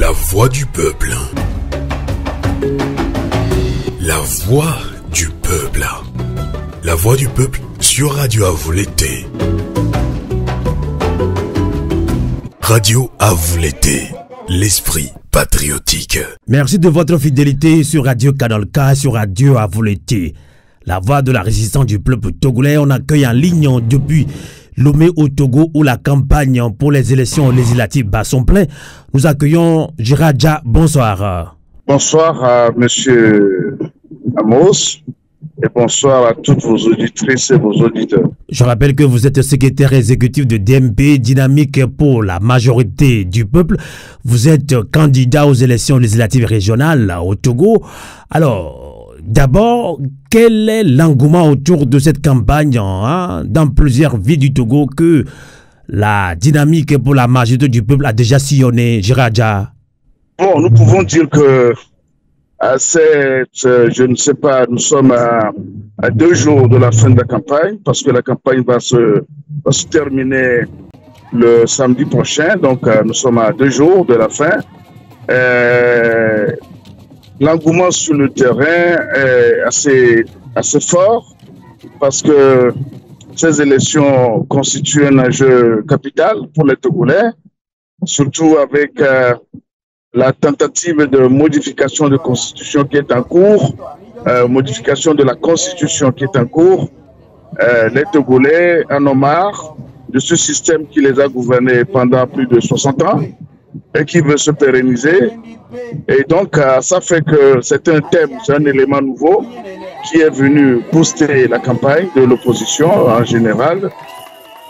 La voix du peuple. La voix du peuple. La voix du peuple sur Radio à vous l'été. Radio à vous l'été. L'esprit patriotique. Merci de votre fidélité sur Radio Kadolka, sur Radio à vous l'été. La voix de la résistance du peuple togolais. On accueille en ligne depuis Lomé au Togo où la campagne pour les élections législatives bat son plein. Nous accueillons Gérard Dja. Bonsoir. Bonsoir à monsieur Amos et bonsoir à toutes vos auditrices et vos auditeurs. Je rappelle que vous êtes secrétaire exécutif de DMP, Dynamique pour la majorité du peuple. Vous êtes candidat aux élections législatives régionales au Togo. Alors, d'abord, quel est l'engouement autour de cette campagne dans plusieurs villes du Togo que la Dynamique pour la majorité du peuple a déjà sillonné, Gérard Dja? Bon, nous pouvons dire que je ne sais pas, nous sommes à 2 jours de la fin de la campagne parce que la campagne va se terminer le samedi prochain. Donc, nous sommes à 2 jours de la fin. L'engouement sur le terrain est assez fort parce que ces élections constituent un enjeu capital pour les Togolais, surtout avec la tentative de modification de constitution qui est en cours, modification de la constitution qui est en cours. Les Togolais en ont marre de ce système qui les a gouvernés pendant plus de 60 ans et qui veut se pérenniser. Et donc, ça fait que c'est un thème, c'est un élément nouveau qui est venu booster la campagne de l'opposition en général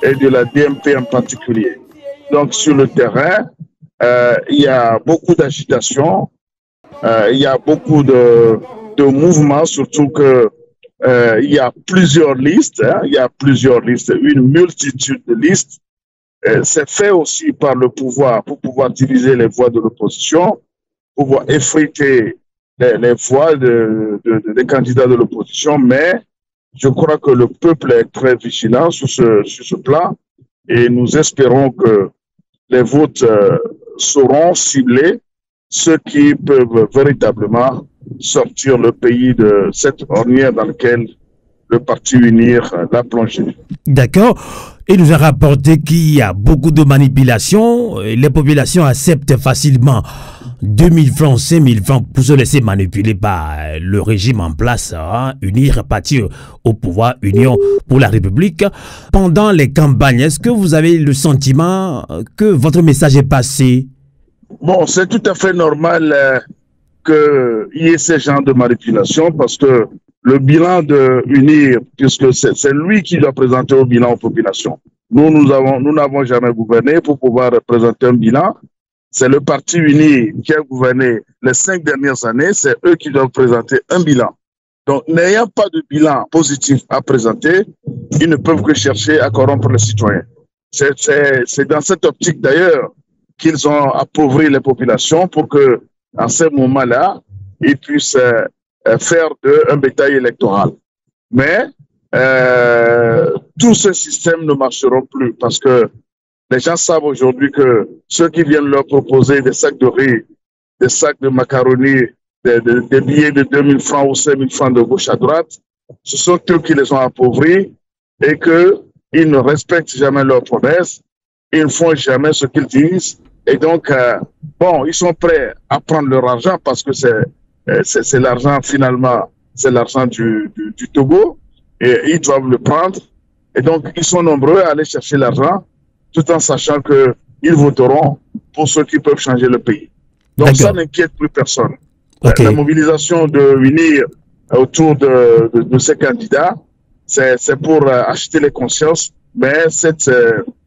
et de la DMP en particulier. Donc, sur le terrain, il y a beaucoup d'agitation, il y a beaucoup de mouvements, surtout que il y a plusieurs listes, une multitude de listes. C'est fait aussi par le pouvoir pour pouvoir diviser les voix de l'opposition, pour pouvoir effriter les voix des candidats de l'opposition, mais je crois que le peuple est très vigilant sur ce plan et nous espérons que les votes seront ciblés ceux qui peuvent véritablement sortir le pays de cette ornière dans laquelle le parti UNIR l'a plongé. D'accord. Il nous a rapporté qu'il y a beaucoup de manipulations. Les populations acceptent facilement 2000 francs, 5000 francs pour se laisser manipuler par le régime en place, UNIR, parti au pouvoir, Union pour la République. Pendant les campagnes, est-ce que vous avez le sentiment que votre message est passé? Bon, c'est tout à fait normal qu'il y ait ce genre de manipulation parce que le bilan de UNIR, puisque c'est lui qui doit présenter au bilan aux populations. Nous n'avons jamais gouverné pour pouvoir présenter un bilan. C'est le parti UNIR qui a gouverné les 5 dernières années. C'est eux qui doivent présenter un bilan. Donc, n'ayant pas de bilan positif à présenter, ils ne peuvent que chercher à corrompre les citoyens. C'est dans cette optique d'ailleurs qu'ils ont appauvri les populations pour que, à ce moment-là, ils puissent faire un bétail électoral. Mais tout ce système ne marchera plus parce que les gens savent aujourd'hui que ceux qui viennent leur proposer des sacs de riz, des sacs de macaroni, des billets de 2000 francs ou 5000 francs de gauche à droite, ce sont eux qui les ont appauvris et qu'ils ne respectent jamais leurs promesses, ils ne font jamais ce qu'ils disent. Et donc, ils sont prêts à prendre leur argent parce que c'est l'argent finalement, c'est l'argent du Togo et ils doivent le prendre. Et donc, ils sont nombreux à aller chercher l'argent tout en sachant qu'ils voteront pour ceux qui peuvent changer le pays. Donc, ça n'inquiète plus personne. Okay. La mobilisation de UNIR autour de ces candidats, c'est pour acheter les consciences, mais cette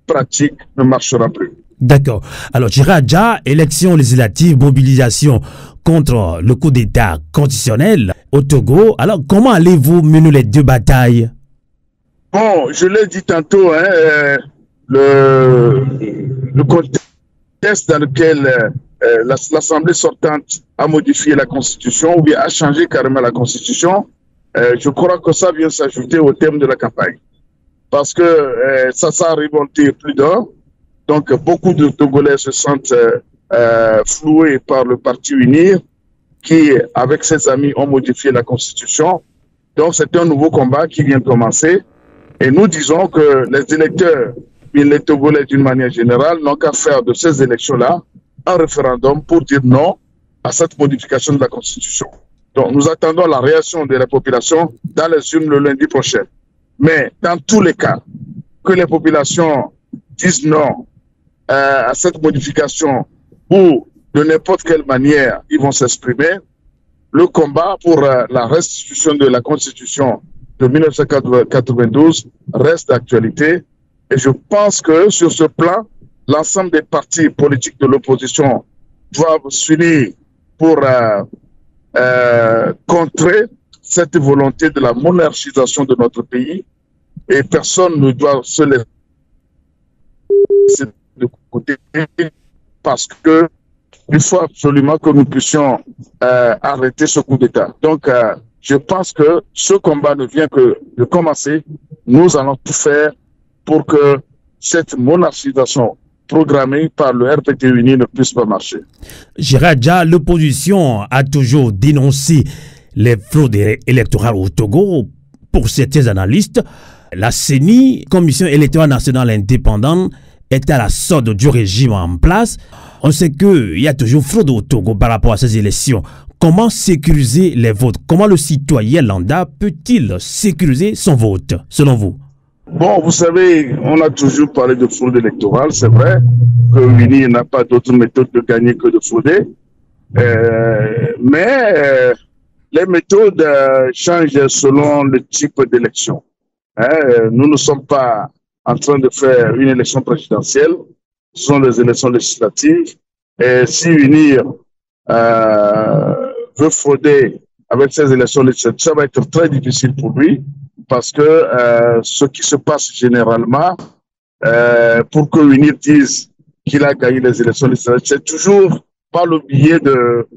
pratique ne marchera plus. D'accord. Alors, Gérard Dja, élection législative, mobilisation contre le coup d'État constitutionnel au Togo. Alors, comment allez-vous mener les 2 batailles? Bon, je l'ai dit tantôt, le contexte dans lequel l'Assemblée sortante a modifié la Constitution ou bien a changé carrément la Constitution, je crois que ça vient s'ajouter au thème de la campagne. Parce que ça a révolté plus d'un. Donc, beaucoup de Togolais se sentent floué par le parti UNIR qui, avec ses amis, ont modifié la Constitution. Donc, c'est un nouveau combat qui vient de commencer. Et nous disons que les électeurs, et les Togolais d'une manière générale, n'ont qu'à faire de ces élections-là un référendum pour dire non à cette modification de la Constitution. Donc, nous attendons la réaction de la population dans les urnes le lundi prochain. Mais dans tous les cas, que les populations disent non à cette modification ou de n'importe quelle manière ils vont s'exprimer, le combat pour la restitution de la Constitution de 1992 reste d'actualité. Et je pense que sur ce plan, l'ensemble des partis politiques de l'opposition doivent s'unir pour contrer cette volonté de la monarchisation de notre pays. Et personne ne doit se laisser de côté parce que il faut absolument que nous puissions arrêter ce coup d'État. Donc, je pense que ce combat ne vient que de commencer. Nous allons tout faire pour que cette monarchisation programmée par le RPT-UNI ne puisse pas marcher. Gérard Dia, l'opposition a toujours dénoncé les fraudes électorales au Togo. Pour certains analystes, la CENI, Commission électorale nationale indépendante, est à la solde du régime en place. On sait qu'il y a toujours fraude au Togo par rapport à ces élections. Comment sécuriser les votes? Comment le citoyen lambda peut-il sécuriser son vote, selon vous? Bon, vous savez, on a toujours parlé de fraude électorale. C'est vrai que l'UNI n'a pas d'autre méthode de gagner que de frauder. Mais les méthodes changent selon le type d'élection. Nous ne sommes pas en train de faire une élection présidentielle. Ce sont des élections législatives. Et si UNIR veut frauder avec ces élections législatives, ça va être très difficile pour lui parce que ce qui se passe généralement, pour que UNIR dise qu'il a gagné les élections législatives, c'est toujours par le biais de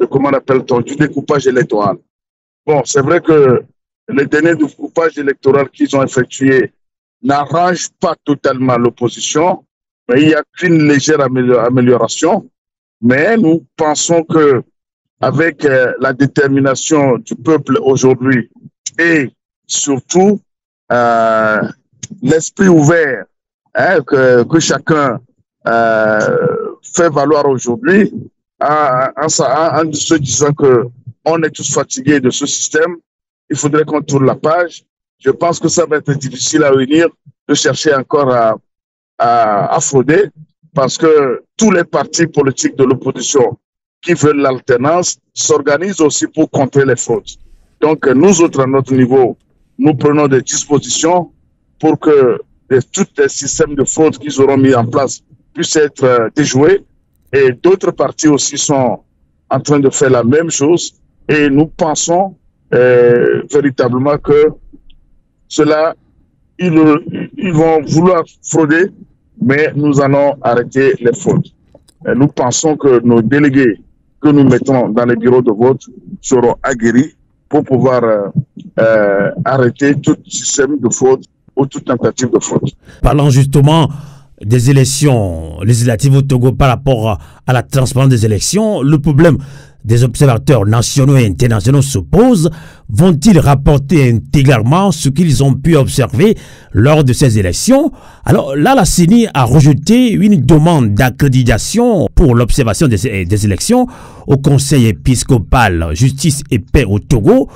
comment appelle-t-on, du découpage électoral. Bon, c'est vrai que les derniers découpages électoraux qu'ils ont effectués n'arrangent pas totalement l'opposition, mais il y a qu'une légère amélioration. Mais nous pensons que avec la détermination du peuple aujourd'hui et surtout l'esprit ouvert que chacun fait valoir aujourd'hui, en se disant que on est tous fatigués de ce système, il faudrait qu'on tourne la page. Je pense que ça va être difficile à venir de chercher encore à frauder parce que tous les partis politiques de l'opposition qui veulent l'alternance s'organisent aussi pour contrer les fraudes. Donc nous autres à notre niveau, nous prenons des dispositions pour que tous les systèmes de fraude qu'ils auront mis en place puissent être déjoués. Et d'autres partis aussi sont en train de faire la même chose. Et nous pensons véritablement que cela, ils vont vouloir frauder, mais nous allons arrêter les fraudes. Et nous pensons que nos délégués que nous mettons dans les bureaux de vote seront aguerris pour pouvoir arrêter tout système de fraude ou toute tentative de fraude. Parlons justement des élections législatives au Togo par rapport à la transparence des élections, le problème des observateurs nationaux et internationaux se pose. Vont-ils rapporter intégralement ce qu'ils ont pu observer lors de ces élections? Alors là, la CENI a rejeté une demande d'accréditation pour l'observation des élections au Conseil épiscopal Justice et Paix au Togo.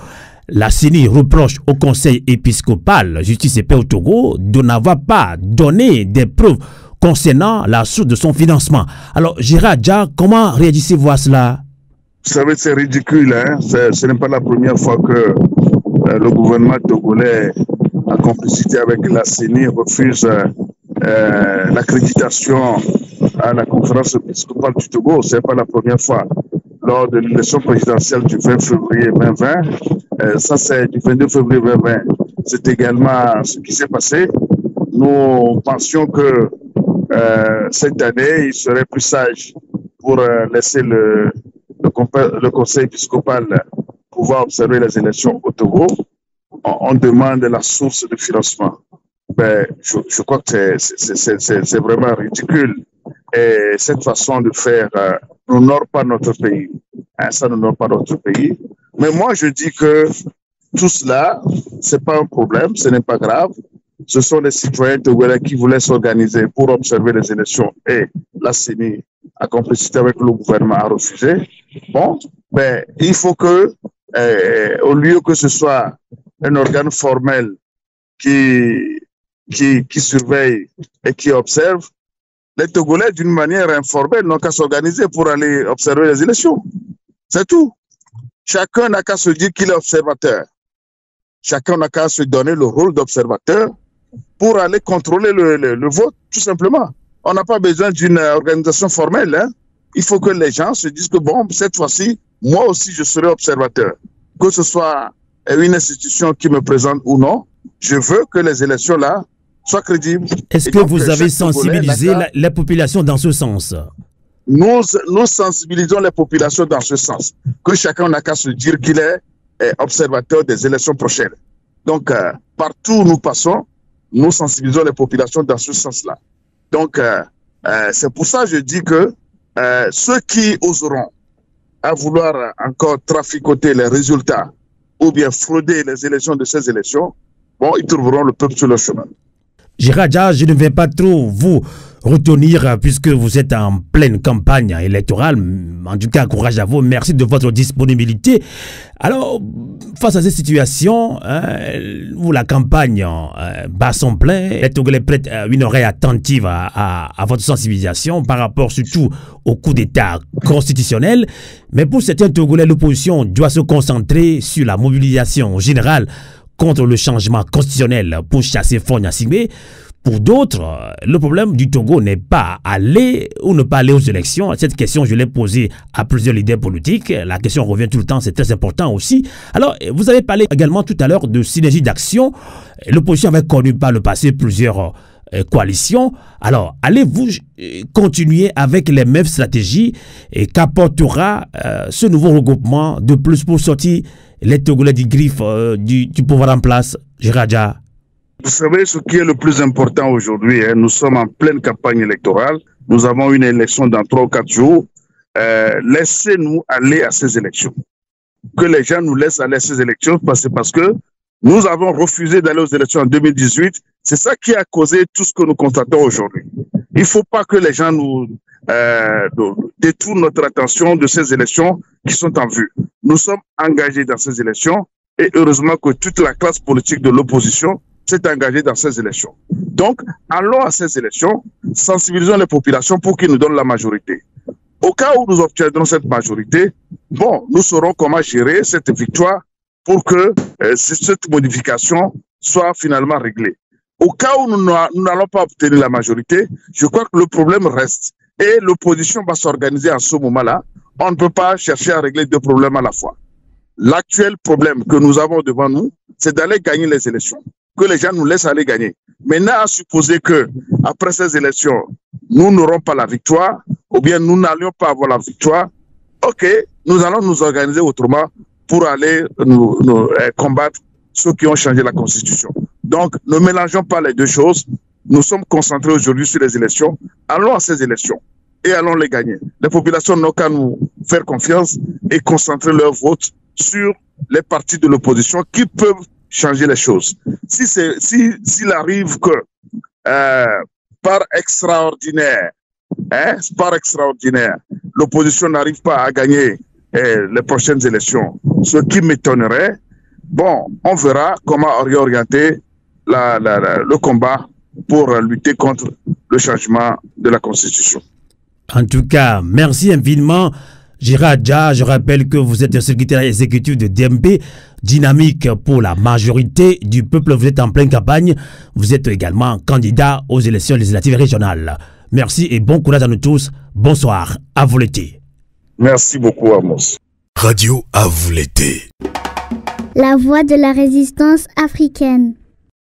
La CENI reproche au Conseil épiscopal Justice et Paix au Togo de n'avoir pas donné des preuves concernant la source de son financement. Alors, Gérard Dia, comment réagissez-vous à cela? Vous savez, c'est ridicule. Hein? Ce n'est pas la première fois que le gouvernement togolais, en complicité avec la CENI, refuse l'accréditation à la conférence épiscopale du Togo. Ce n'est pas la première fois. Lors de l'élection présidentielle du 20 février 2020, ça c'est du 22 février 2020, c'est également ce qui s'est passé. Nous pensions que cette année, il serait plus sage pour laisser le conseil épiscopal pouvoir observer les élections au Togo. On demande la source de financement. Ben, je crois que c'est vraiment ridicule. Et cette façon de faire n'honore pas notre pays. Hein, ça n'honore pas notre pays. Mais moi, je dis que tout cela, c'est pas un problème, ce n'est pas grave. Ce sont les citoyens togolais qui voulaient s'organiser pour observer les élections et la CENI, en complicité avec le gouvernement, a refusé. Bon, ben, il faut que, au lieu que ce soit un organe formel qui surveille et qui observe, les Togolais, d'une manière informelle, n'ont qu'à s'organiser pour aller observer les élections. C'est tout. Chacun n'a qu'à se dire qu'il est observateur. Chacun n'a qu'à se donner le rôle d'observateur pour aller contrôler le vote, tout simplement. On n'a pas besoin d'une organisation formelle. Hein. Il faut que les gens se disent que, bon, cette fois-ci, moi aussi, je serai observateur. Que ce soit une institution qui me présente ou non, je veux que les élections-là soient crédibles. Est-ce que vous avez sensibilisé la population dans ce sens? Nous sensibilisons les populations dans ce sens. Que chacun n'a qu'à se dire qu'il est observateur des élections prochaines. Donc, partout où nous passons, nous sensibilisons les populations dans ce sens-là. Donc, c'est pour ça que je dis que ceux qui oseront à vouloir encore traficoter les résultats ou bien frauder les élections de ces élections, bon, ils trouveront le peuple sur le chemin. Gérard Dia, je ne vais pas trop vous retenir puisque vous êtes en pleine campagne électorale. En tout cas, courage à vous. Merci de votre disponibilité. Alors, face à cette situation, où la campagne bat son plein, les Togolais prêtent une oreille attentive à votre sensibilisation par rapport surtout au coup d'État constitutionnel. Mais pour certains Togolais, l'opposition doit se concentrer sur la mobilisation générale contre le changement constitutionnel pour chasser Fogna Singbe. Pour d'autres, le problème du Togo n'est pas aller ou ne pas aller aux élections. Cette question, je l'ai posée à plusieurs leaders politiques. La question revient tout le temps, c'est très important aussi. Alors, vous avez parlé également tout à l'heure de synergie d'action. L'opposition avait connu par le passé plusieurs coalitions. Alors, allez-vous continuer avec les mêmes stratégies et qu'apportera ce nouveau regroupement de plus pour sortir les Togolais du griffe du pouvoir en place? Gérard Dia. Vous savez, ce qui est le plus important aujourd'hui, nous sommes en pleine campagne électorale. Nous avons une élection dans 3 ou 4 jours. Laissez-nous aller à ces élections. Que les gens nous laissent aller à ces élections parce que nous avons refusé d'aller aux élections en 2018. C'est ça qui a causé tout ce que nous constatons aujourd'hui. Il ne faut pas que les gens nous détournent notre attention de ces élections qui sont en vue. Nous sommes engagés dans ces élections et heureusement que toute la classe politique de l'opposition s'est engagée dans ces élections. Donc, allons à ces élections, sensibilisons les populations pour qu'ils nous donnent la majorité. Au cas où nous obtiendrons cette majorité, bon, nous saurons comment gérer cette victoire pour que cette modification soit finalement réglée. Au cas où nous n'allons pas obtenir la majorité, je crois que le problème reste et l'opposition va s'organiser en ce moment-là. On ne peut pas chercher à régler 2 problèmes à la fois. L'actuel problème que nous avons devant nous, c'est d'aller gagner les élections, que les gens nous laissent aller gagner. Maintenant, à supposer que après ces élections, nous n'aurons pas la victoire, ou bien nous n'allions pas avoir la victoire, ok, nous allons nous organiser autrement pour aller nous combattre ceux qui ont changé la Constitution. Donc, ne mélangeons pas les 2 choses. Nous sommes concentrés aujourd'hui sur les élections. Allons à ces élections et allons les gagner. Les populations n'ont qu'à nous faire confiance et concentrer leur vote sur les partis de l'opposition qui peuvent changer les choses. S'il arrive que par extraordinaire, l'opposition n'arrive pas à gagner les prochaines élections, ce qui m'étonnerait, bon, on verra comment réorienter le combat pour lutter contre le changement de la Constitution. En tout cas, merci infiniment, Gérard Dia. Je rappelle que vous êtes le secrétaire exécutif de DMP, Dynamique pour la majorité du peuple. Vous êtes en pleine campagne. Vous êtes également candidat aux élections législatives régionales. Merci et bon courage à nous tous. Bonsoir, à vous l'été. Merci beaucoup, Amos. Radio à vous l'été. La voix de la résistance africaine.